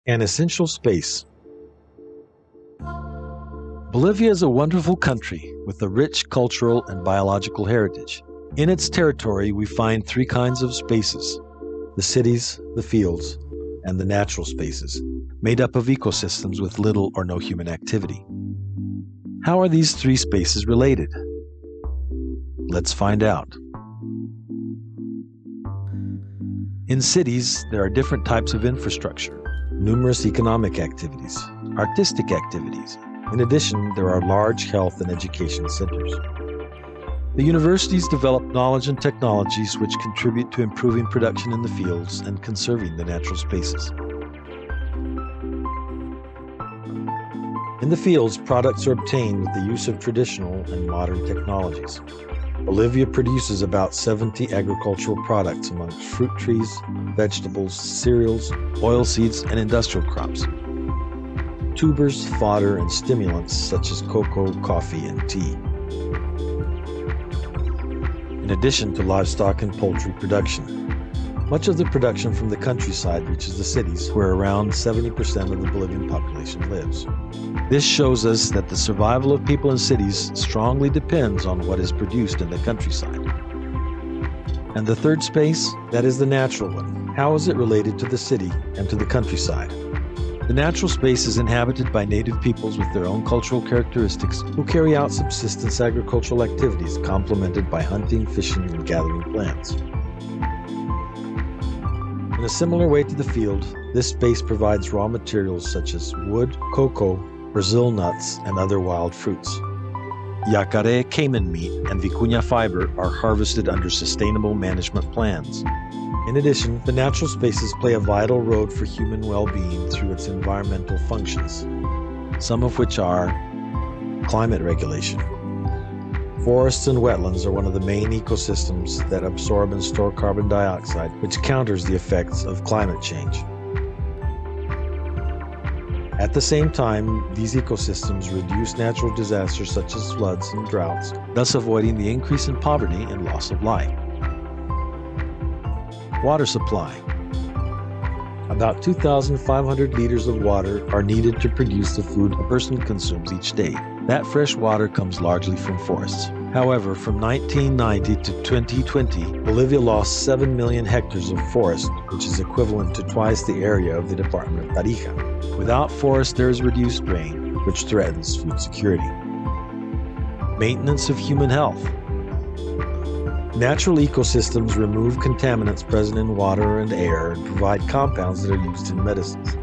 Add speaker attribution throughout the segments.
Speaker 1: An essential space. Bolivia is a wonderful country with a rich cultural and biological heritage. In its territory, we find three kinds of spaces: the cities, the fields, and the natural spaces, made up of ecosystems with little or no human activity. How are these three spaces related? Let's find out. In cities, there are different types of infrastructure, numerous economic activities, artistic activities. In addition, there are large health and education centers. The universities develop knowledge and technologies which contribute to improving production in the fields and conserving the natural spaces. In the fields, products are obtained with the use of traditional and modern technologies. Bolivia produces about 70 agricultural products amongst fruit trees, vegetables, cereals, oilseeds, and industrial crops. Tubers, fodder, and stimulants such as cocoa, coffee, and tea. In addition to livestock and poultry production. Much of the production from the countryside reaches the cities, where around 70% of the Bolivian population lives. This shows us that the survival of people in cities strongly depends on what is produced in the countryside. And the third space, that is the natural one. How is it related to the city and to the countryside? The natural space is inhabited by native peoples with their own cultural characteristics who carry out subsistence agricultural activities complemented by hunting, fishing, and gathering plants. In a similar way to the field, this space provides raw materials such as wood, cocoa, Brazil nuts, and other wild fruits. Yacaré caiman meat and vicuña fiber are harvested under sustainable management plans. In addition, the natural spaces play a vital role for human well-being through its environmental functions, some of which are climate regulation. Forests and wetlands are one of the main ecosystems that absorb and store carbon dioxide, which counters the effects of climate change. At the same time, these ecosystems reduce natural disasters such as floods and droughts, thus avoiding the increase in poverty and loss of life. Water supply. About 2,500 liters of water are needed to produce the food a person consumes each day. That fresh water comes largely from forests. However, from 1990 to 2020, Bolivia lost 7 million hectares of forest, which is equivalent to twice the area of the department of Tarija. Without forest, there is reduced rain, which threatens food security. Maintenance of human health. Natural ecosystems remove contaminants present in water and air and provide compounds that are used in medicines.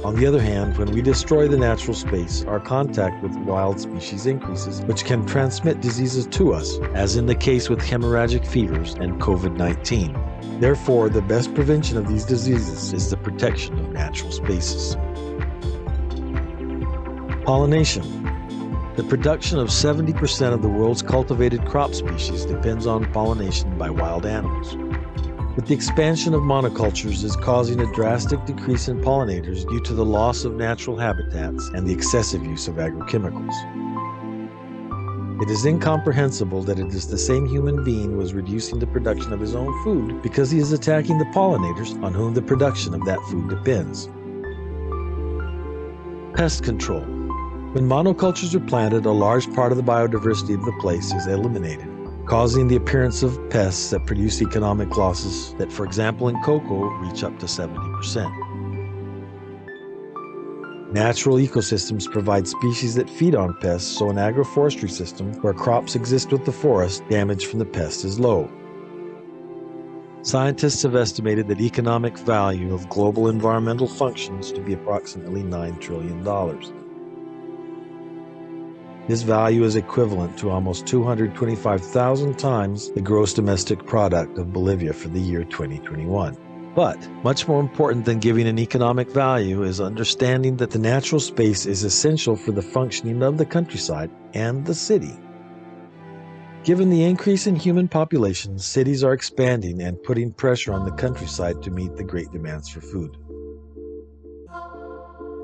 Speaker 1: On the other hand, when we destroy the natural space, our contact with wild species increases, which can transmit diseases to us, as in the case with hemorrhagic fevers and COVID-19. Therefore, the best prevention of these diseases is the protection of natural spaces. Pollination. The production of 70% of the world's cultivated crop species depends on pollination by wild animals. But the expansion of monocultures is causing a drastic decrease in pollinators due to the loss of natural habitats and the excessive use of agrochemicals. It is incomprehensible that it is the same human being who is reducing the production of his own food because he is attacking the pollinators on whom the production of that food depends. Pest control. When monocultures are planted, a large part of the biodiversity of the place is eliminated, causing the appearance of pests that produce economic losses that, for example, in cocoa, reach up to 70%. Natural ecosystems provide species that feed on pests, so an agroforestry system where crops exist with the forest, damage from the pest is low. Scientists have estimated that economic value of global environmental functions to be approximately $9 trillion. This value is equivalent to almost 225,000 times the gross domestic product of Bolivia for the year 2021. But much more important than giving an economic value is understanding that the natural space is essential for the functioning of the countryside and the city. Given the increase in human population, cities are expanding and putting pressure on the countryside to meet the great demands for food.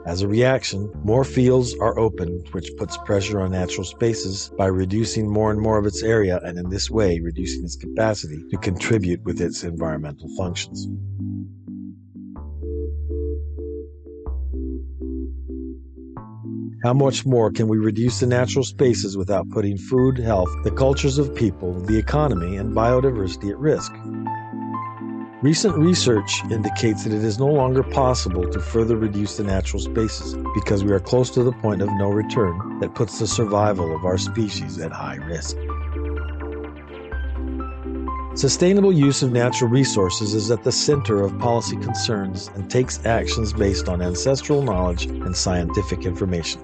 Speaker 1: As a reaction, more fields are opened, which puts pressure on natural spaces by reducing more and more of its area, and in this way reducing its capacity to contribute with its environmental functions. How much more can we reduce the natural spaces without putting food, health, the cultures of people, the economy, and biodiversity at risk? Recent research indicates that it is no longer possible to further reduce the natural spaces because we are close to the point of no return that puts the survival of our species at high risk. Sustainable use of natural resources is at the center of policy concerns and takes actions based on ancestral knowledge and scientific information.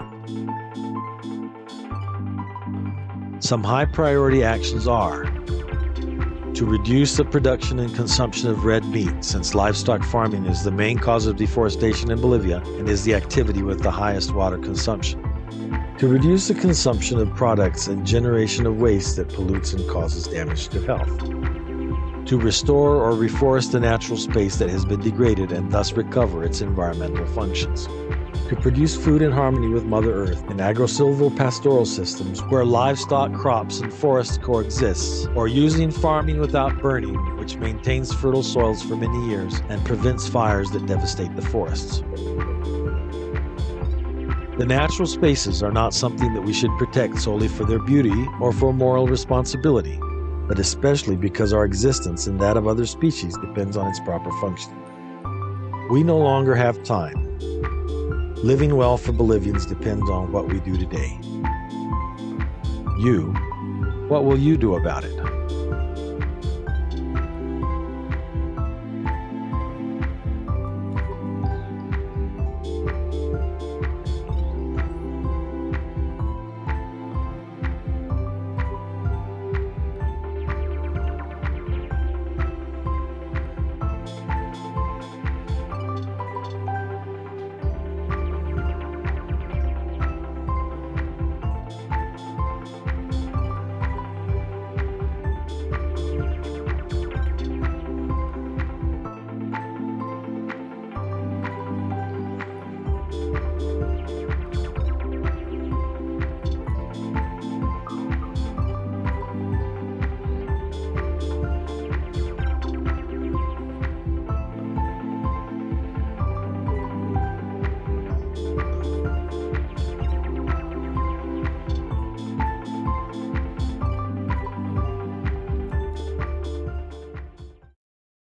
Speaker 1: Some high-priority actions are to reduce the production and consumption of red meat, since livestock farming is the main cause of deforestation in Bolivia and is the activity with the highest water consumption. To reduce the consumption of products and generation of waste that pollutes and causes damage to health. To restore or reforest the natural space that has been degraded and thus recover its environmental functions. To produce food in harmony with Mother Earth in agro-silvopastoral systems where livestock, crops, and forests coexist, or using farming without burning, which maintains fertile soils for many years and prevents fires that devastate the forests. The natural spaces are not something that we should protect solely for their beauty or for moral responsibility, but especially because our existence and that of other species depends on its proper functioning. We no longer have time. Living well for Bolivians depends on what we do today. You, what will you do about it?